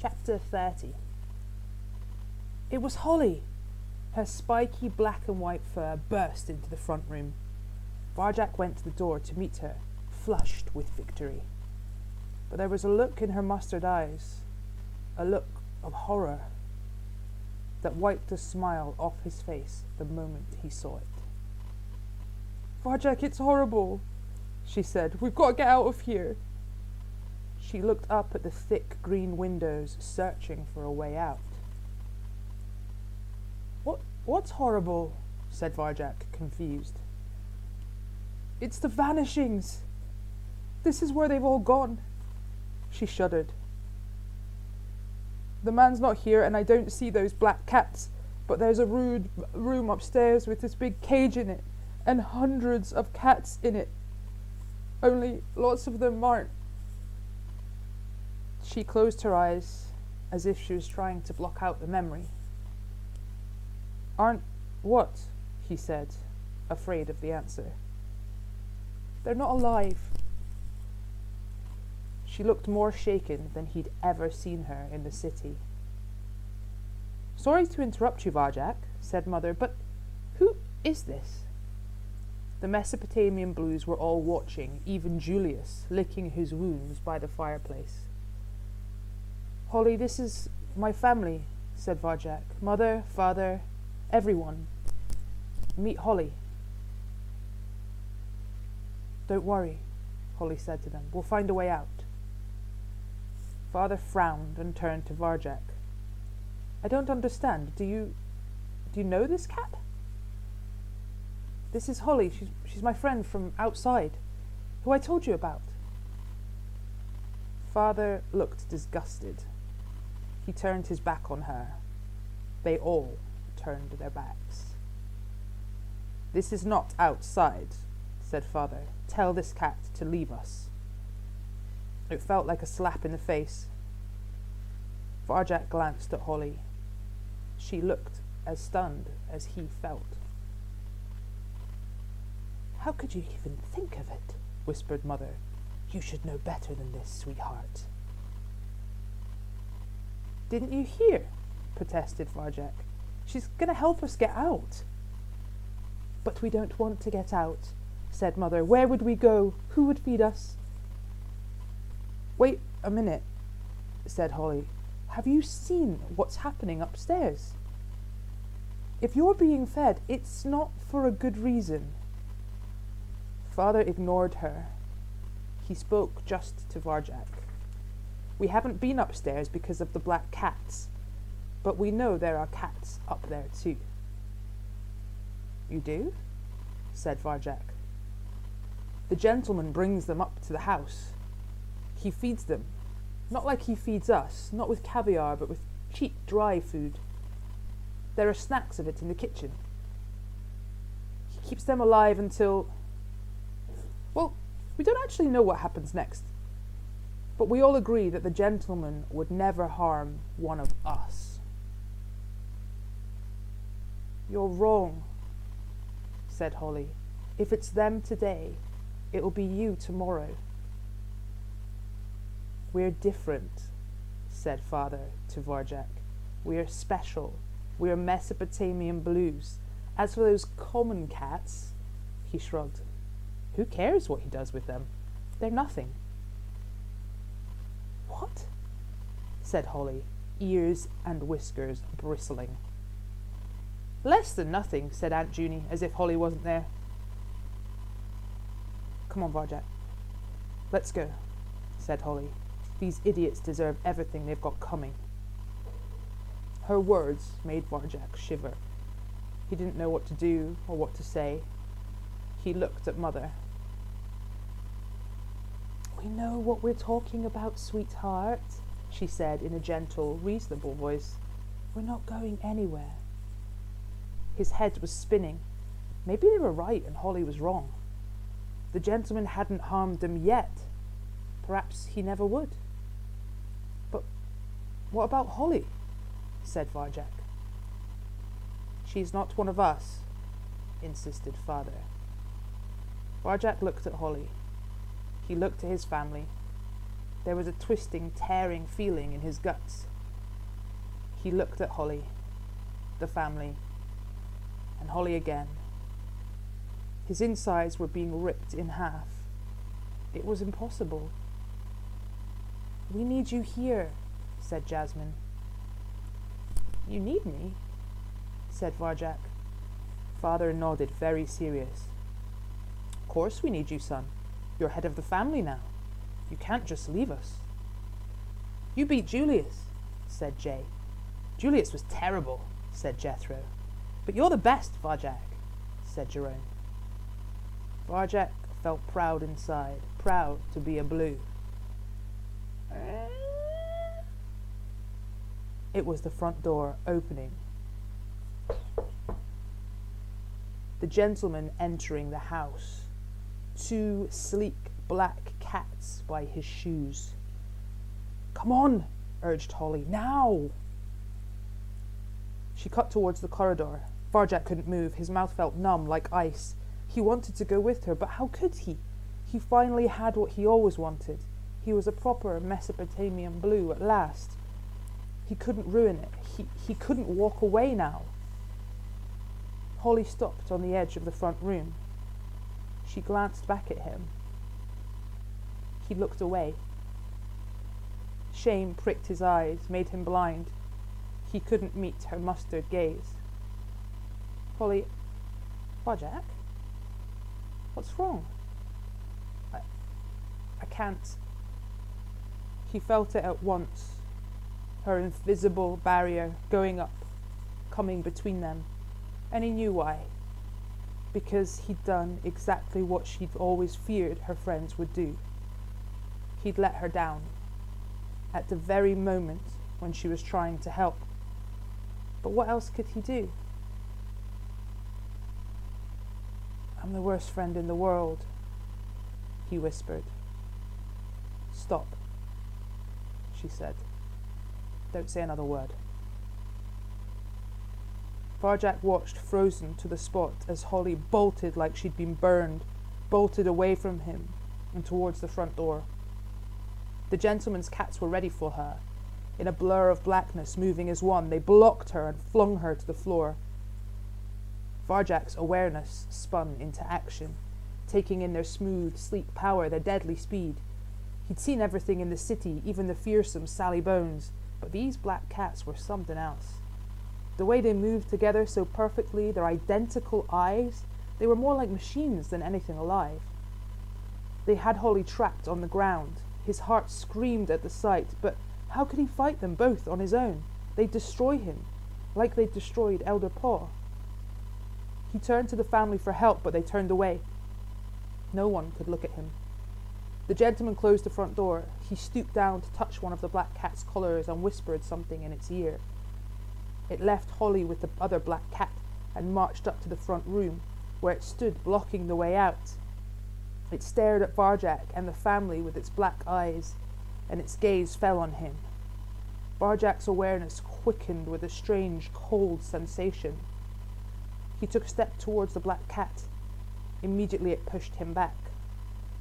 Chapter 30. It was Holly. Her spiky black and white fur burst into the front room. Varjak went to the door to meet her, flushed with victory. But there was a look in her mustard eyes, a look of horror, that wiped the smile off his face the moment he saw it. "Varjak, it's horrible," she said. "We've got to get out of here." She looked up at the thick green windows, searching for a way out. What's horrible?" said Varjak, confused. "It's the vanishings. This is where they've all gone." She shuddered. "The man's not here, and I don't see those black cats, but there's a rude room upstairs with this big cage in it, and hundreds of cats in it. Only lots of them aren't." She closed her eyes as if she was trying to block out the memory. "Aren't what?" he said, afraid of the answer. "They're not alive." She looked more shaken than he'd ever seen her in the city. "Sorry to interrupt you, Varjak," said Mother, "but who is this?" The Mesopotamian Blues were all watching, even Julius, licking his wounds by the fireplace. "Holly, this is my family," said Varjak. "Mother, father, everyone. Meet Holly." "Don't worry," Holly said to them. "We'll find a way out." Father frowned and turned to Varjak. "I don't understand. Do you know this cat?" "This is Holly. She's my friend from outside, who I told you about." Father looked disgusted. He turned his back on her. They all turned their backs. "This is not outside," said Father. "Tell this cat to leave us." It felt like a slap in the face. Varjak glanced at Holly. She looked as stunned as he felt. "How could you even think of it?" whispered Mother. "You should know better than this, sweetheart." "Didn't you hear?" protested Varjak. "She's going to help us get out." "But we don't want to get out," said Mother. "Where would we go? Who would feed us?" "Wait a minute," said Holly. "Have you seen what's happening upstairs? If you're being fed, it's not for a good reason." Father ignored her. He spoke just to Varjak. "We haven't been upstairs because of the black cats, but we know there are cats up there too." "You do?" said Varjak. "The gentleman brings them up to the house. He feeds them, not like he feeds us, not with caviar, but with cheap, dry food. There are snacks of it in the kitchen. He keeps them alive until... Well, we don't actually know what happens next, but we all agree that the gentleman would never harm one of us." "You're wrong," said Holly. "If it's them today, it'll be you tomorrow." "We're different," said Father to Varjak. "We're special. We're Mesopotamian Blues. As for those common cats," he shrugged, "who cares what he does with them? They're nothing." "What?" said Holly, ears and whiskers bristling. "Less than nothing," said Aunt Junie, as if Holly wasn't there. "Come on, Varjak. Let's go," said Holly. "These idiots deserve everything they've got coming." Her words made Varjak shiver. He didn't know what to do or what to say. He looked at Mother. "We know what we're talking about, sweetheart," she said in a gentle, reasonable voice. "We're not going anywhere." His head was spinning. Maybe they were right and Holly was wrong. The gentleman hadn't harmed them yet. Perhaps he never would. "But what about Holly?" said Varjak. "She's not one of us," insisted Father. Varjak looked at Holly. He looked at his family. There was a twisting, tearing feeling in his guts. He looked at Holly, the family, and Holly again. His insides were being ripped in half. It was impossible. "We need you here," said Jasmine. "You need me?" said Varjak. Father nodded, very serious. "Of course we need you, son. You're head of the family now. You can't just leave us." "You beat Julius," said Jay. "Julius was terrible," said Jethro. "But you're the best, Varjak," said Jerome. Varjak felt proud inside, proud to be a blue. It was the front door opening. The gentleman entering the house. 2 sleek black cats by his shoes. "Come on," urged Holly. "Now!" She cut towards the corridor. Varjak couldn't move. His mouth felt numb, like ice. He wanted to go with her, but how could he? He finally had what he always wanted. He was a proper Mesopotamian blue at last. He couldn't ruin it. He couldn't walk away now. Holly stopped on the edge of the front room. She glanced back at him. He looked away. Shame pricked his eyes, made him blind. He couldn't meet her mustard gaze. "Holly, Varjak? What's wrong?" I can't." He felt it at once. Her invisible barrier going up, coming between them. And he knew why. Because he'd done exactly what she'd always feared her friends would do. He'd let her down. At the very moment when she was trying to help. But what else could he do? "I'm the worst friend in the world," he whispered. "Stop," she said. "Don't say another word." Varjak watched, frozen to the spot, as Holly bolted like she'd been burned, bolted away from him and towards the front door. The gentleman's cats were ready for her. In a blur of blackness, moving as one, they blocked her and flung her to the floor. Varjak's awareness spun into action, taking in their smooth, sleek power, their deadly speed. He'd seen everything in the city, even the fearsome Sally Bones, but these black cats were something else. The way they moved together so perfectly, their identical eyes, they were more like machines than anything alive. They had Holly trapped on the ground. His heart screamed at the sight, but how could he fight them both on his own? They'd destroy him, like they'd destroyed Elder Paw. He turned to the family for help, but they turned away. No one could look at him. The gentleman closed the front door. He stooped down to touch one of the black cat's collars and whispered something in its ear. It left Holly with the other black cat and marched up to the front room, where it stood blocking the way out. It stared at Varjak and the family with its black eyes, and its gaze fell on him. Varjak's awareness quickened with a strange, cold sensation. He took a step towards the black cat. Immediately it pushed him back.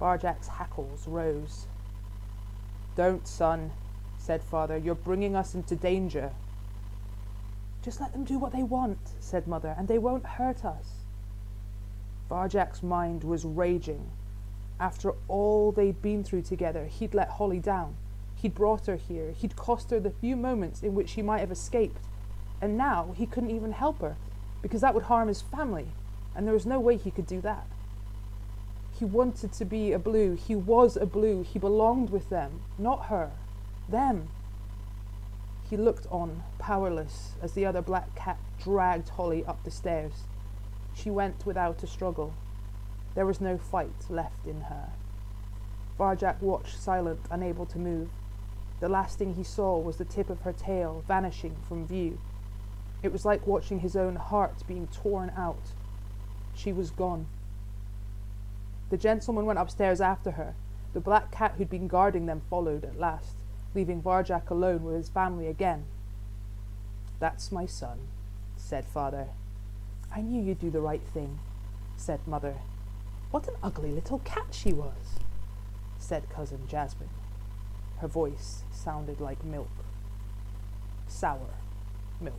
Varjak's hackles rose. "Don't, son," said Father. "You're bringing us into danger." "Just let them do what they want," said Mother, "and they won't hurt us." Varjak's mind was raging. After all they'd been through together, he'd let Holly down. He'd brought her here. He'd cost her the few moments in which she might have escaped. And now he couldn't even help her, because that would harm his family, and there was no way he could do that. He wanted to be a blue. He was a blue. He belonged with them, not her. Them. He looked on, powerless, as the other black cat dragged Holly up the stairs. She went without a struggle. There was no fight left in her. Varjak watched, silent, unable to move. The last thing he saw was the tip of her tail vanishing from view. It was like watching his own heart being torn out. She was gone. The gentleman went upstairs after her. The black cat who'd been guarding them followed at last, leaving Varjak alone with his family again. "That's my son," said Father. "I knew you'd do the right thing," said Mother. "What an ugly little cat she was," said Cousin Jasmine. Her voice sounded like milk. Sour milk.